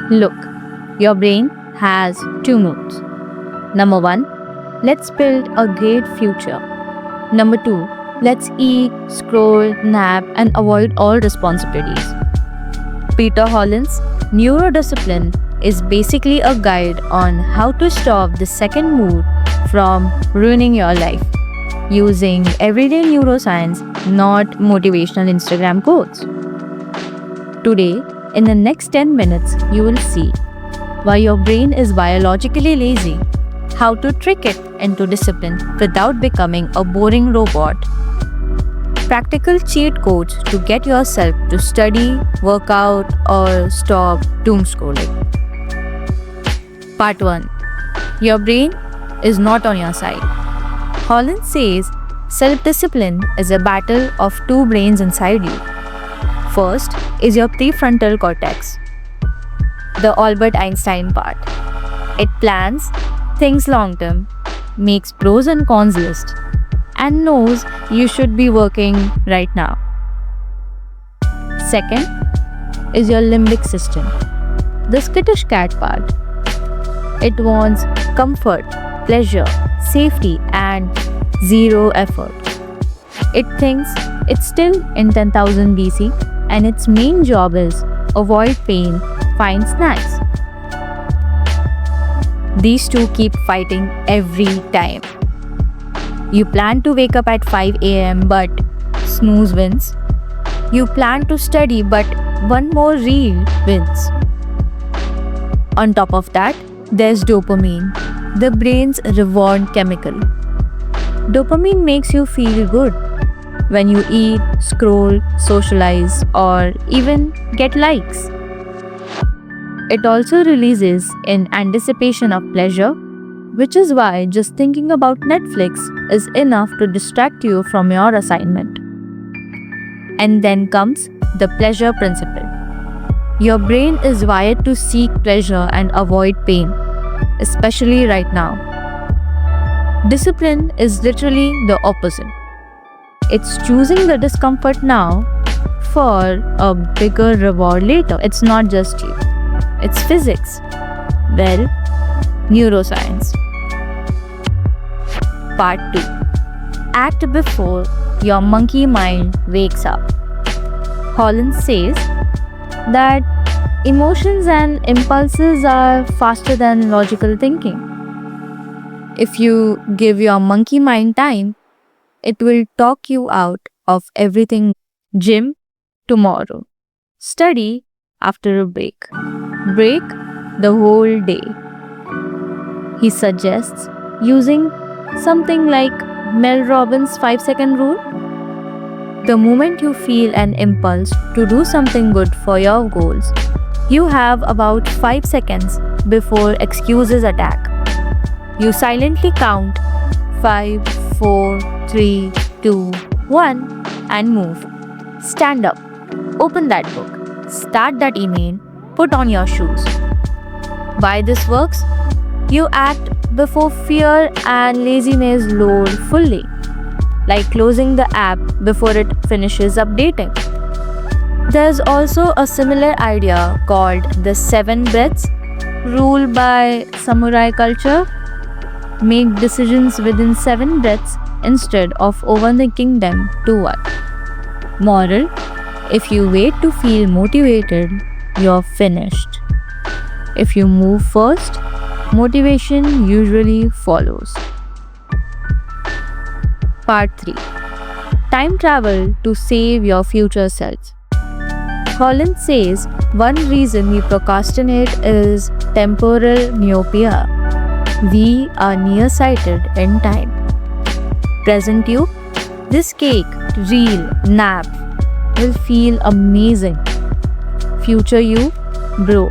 Look, your brain has two moods. Number one, let's build a great future. Number two, let's eat, scroll, nap, and avoid all responsibilities. Peter Holland's Neurodiscipline is basically a guide on how to stop the second mood from ruining your life using everyday neuroscience, not motivational Instagram quotes. Today, in the next 10 minutes, you will see why your brain is biologically lazy, how to trick it into discipline without becoming a boring robot, practical cheat codes to get yourself to study, work out, or stop doom scrolling. Part 1. Your brain is not on your side. Holland says self-discipline is a battle of two brains inside you. First is your prefrontal cortex, the Albert Einstein part. It plans, thinks long term, makes pros and cons list, and knows you should be working right now. Second is your limbic system, the skittish cat part. It wants comfort, pleasure, safety, and zero effort. It thinks it's still in 10,000 BC and its main job is avoid pain, find snacks. These two keep fighting every time. You plan to wake up at 5 am but snooze wins. You plan to study but one more reel wins. On top of that, there's dopamine, the brain's reward chemical. Dopamine makes you feel good when you eat, scroll, socialize, or even get likes. It also releases in anticipation of pleasure, which is why just thinking about Netflix is enough to distract you from your assignment. And then comes the pleasure principle. Your brain is wired to seek pleasure and avoid pain, especially right now. Discipline is literally the opposite. It's choosing the discomfort now for a bigger reward later. It's not just you, it's physics. Well, neuroscience. Part 2. Act before your monkey mind wakes up. Holland says that emotions and impulses are faster than logical thinking. If you give your monkey mind time, it will talk you out of everything. Gym tomorrow. Study after a break. Break the whole day. He suggests using something like Mel Robbins' 5-second rule. The moment you feel an impulse to do something good for your goals, you have about 5 seconds before excuses attack. You silently count 5, 4, 3, 2, 1 and move. Stand up, open that book, start that email, put on your shoes. Why this works? You act before fear and laziness load fully, like closing the app before it finishes updating. There's also a similar idea called the 7 breaths rule by samurai culture. Make decisions within 7 breaths instead of overthinking them too much. Moral: if you wait to feel motivated, you're finished. If you move first, motivation usually follows. Part 3. Time travel to save your future self. Holland says one reason we procrastinate is temporal myopia. We are nearsighted in time. Present you, this cake, reel, nap will feel amazing. Future you, bro,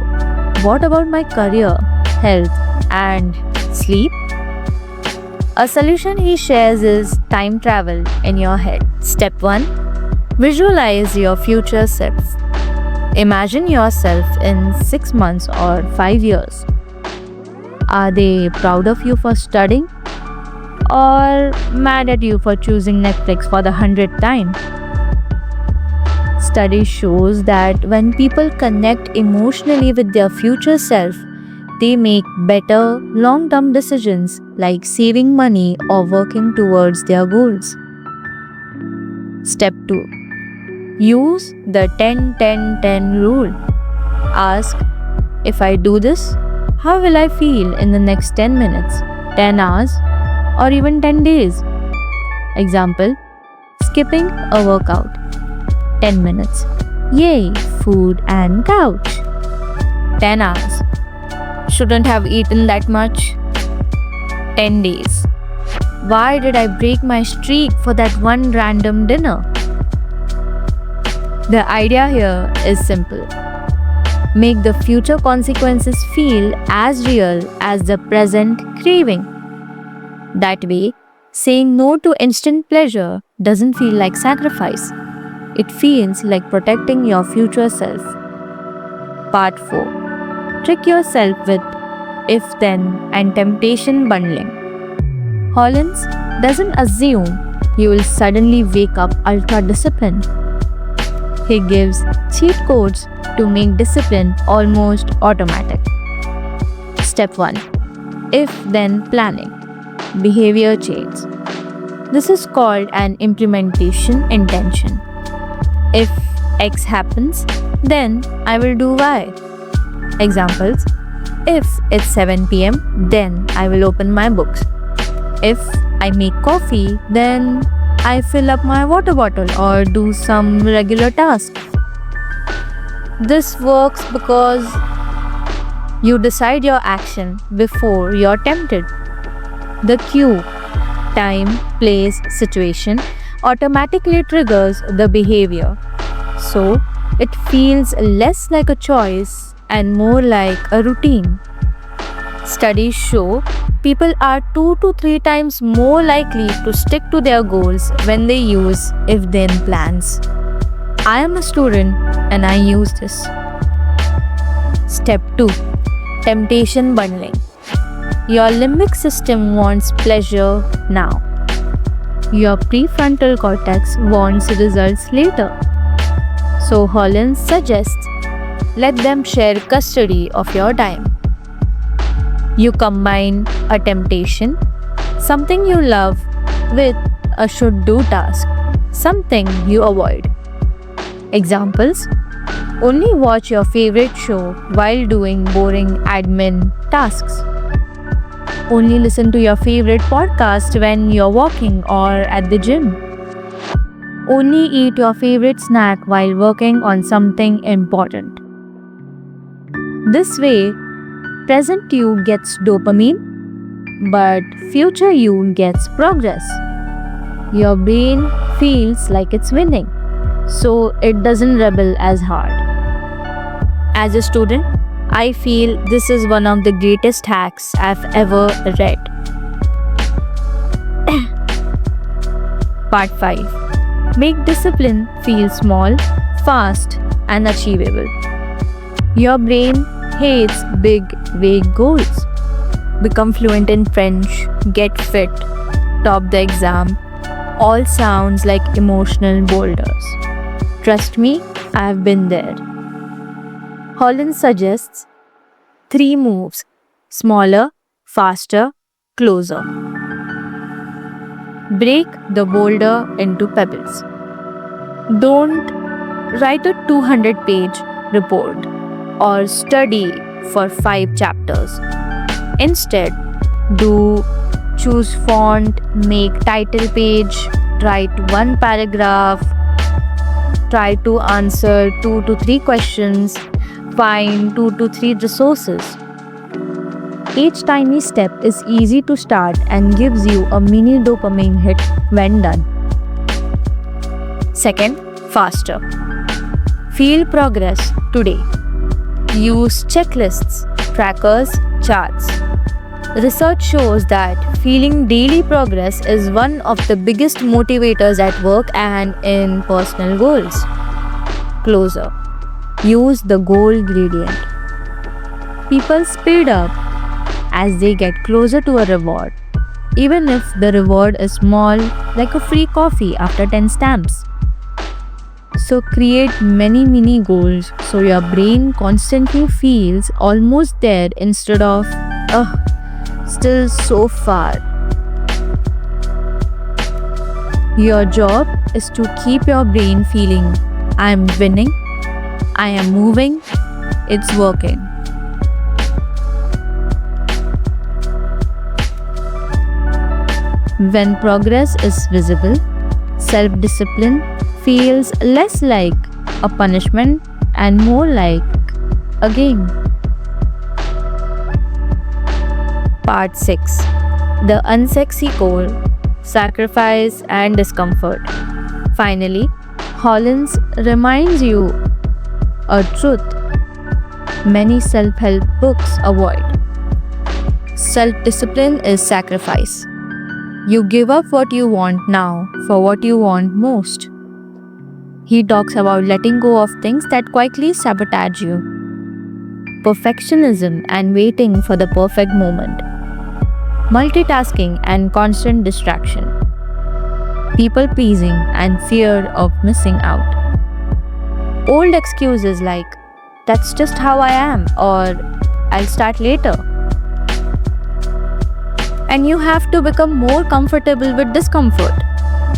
what about my career, health, and sleep? A solution he shares is time travel in your head. Step 1. Visualize your future self. Imagine yourself in 6 months or 5 years. Are they proud of you for studying? Or mad at you for choosing Netflix for the 100th time? Study shows that when people connect emotionally with their future self, they make better long term decisions like saving money or working towards their goals. Step 2. Use the 10-10-10 rule. Ask, if I do this, how will I feel in the next 10 minutes, 10 hours, or even 10 days? Example, skipping a workout. 10 minutes. Yay, food and couch. 10 hours. Shouldn't have eaten that much. 10 days. Why did I break my streak for that one random dinner? The idea here is simple. Make the future consequences feel as real as the present craving. That way, saying no to instant pleasure doesn't feel like sacrifice. It feels like protecting your future self. Part 4. Trick yourself with if then and temptation bundling. Hollins doesn't assume you will suddenly wake up ultra disciplined. He gives cheat codes to make discipline almost automatic. Step 1. If then planning. Behavior change. This is called an implementation intention. If X happens, then I will do Y. Examples: if it's 7 pm, then I will open my books. If I make coffee, then I fill up my water bottle or do some regular tasks. This works because you decide your action before you're tempted. The cue, time, place, situation automatically triggers the behavior. So, it feels less like a choice and more like a routine. Studies show people are 2 to 3 times more likely to stick to their goals when they use if then plans. I am a student and I use this. Step 2. Temptation bundling. Your limbic system wants pleasure now. Your prefrontal cortex wants results later. So Hollins suggests, let them share custody of your time. You combine a temptation, something you love, with a should-do task, something you avoid. Examples: only watch your favorite show while doing boring admin tasks. Only listen to your favorite podcast when you're walking or at the gym. Only eat your favorite snack while working on something important. This way, present you gets dopamine, but future you gets progress. Your brain feels like it's winning, so it doesn't rebel as hard. As a student, I feel this is one of the greatest hacks I've ever read. Part 5. Make discipline feel small, fast, and achievable. Your brain hates big, vague goals. Become fluent in French, get fit, top the exam. All sounds like emotional boulders. Trust me, I've been there. Hollins suggests 3 moves: smaller, faster, closer. Break the boulder into pebbles. Don't write a 200-page report or study for 5 chapters. Instead, choose font, make title page, write 1 paragraph, try to answer 2 to 3 questions, find 2 to 3 resources. Each tiny step is easy to start and gives you a mini dopamine hit when done. Second, faster. Feel progress today. Use checklists, trackers, charts. Research shows that feeling daily progress is one of the biggest motivators at work and in personal goals. Closer. Use the goal gradient. People speed up as they get closer to a reward, even if the reward is small, like a free coffee after 10 stamps. So create many mini goals so your brain constantly feels almost there instead of, still so far. Your job is to keep your brain feeling, I am winning, I am moving, it's working. When progress is visible, self discipline feels less like a punishment and more like a game. Part 6: The unsexy goal, sacrifice and discomfort. Finally, Hollins reminds you a truth many self help books avoid. Self discipline is sacrifice. You give up what you want now for what you want most. He talks about letting go of things that quietly sabotage you, perfectionism and waiting for the perfect moment, multitasking and constant distraction, people pleasing and fear of missing out, old excuses like, that's just how I am, or I'll start later. And you have to become more comfortable with discomfort.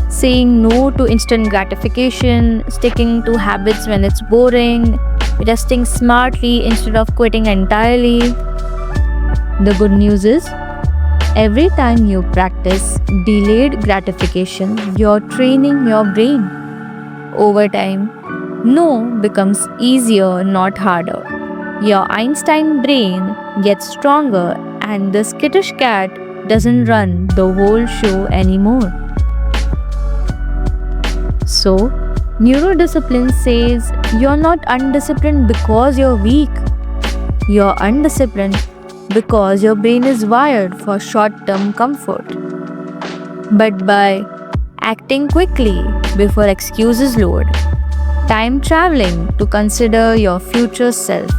Saying no to instant gratification, sticking to habits when it's boring, resting smartly instead of quitting entirely. The good news is, every time you practice delayed gratification, you're training your brain. Over time, no becomes easier, not harder. Your Einstein brain gets stronger, and the skittish cat doesn't run the whole show anymore. So, neurodiscipline says you're not undisciplined because you're weak. You're undisciplined because your brain is wired for short term comfort. But by acting quickly before excuses load, time traveling to consider your future self,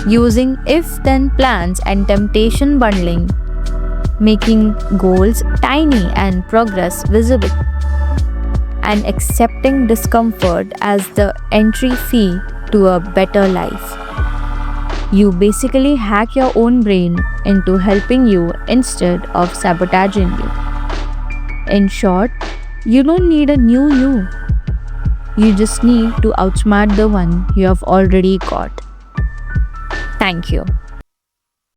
using if then plans and temptation bundling, making goals tiny and progress visible, and accepting discomfort as the entry fee to a better life. You basically hack your own brain into helping you instead of sabotaging you. In short, you don't need a new you. You just need to outsmart the one you have already got. Thank you.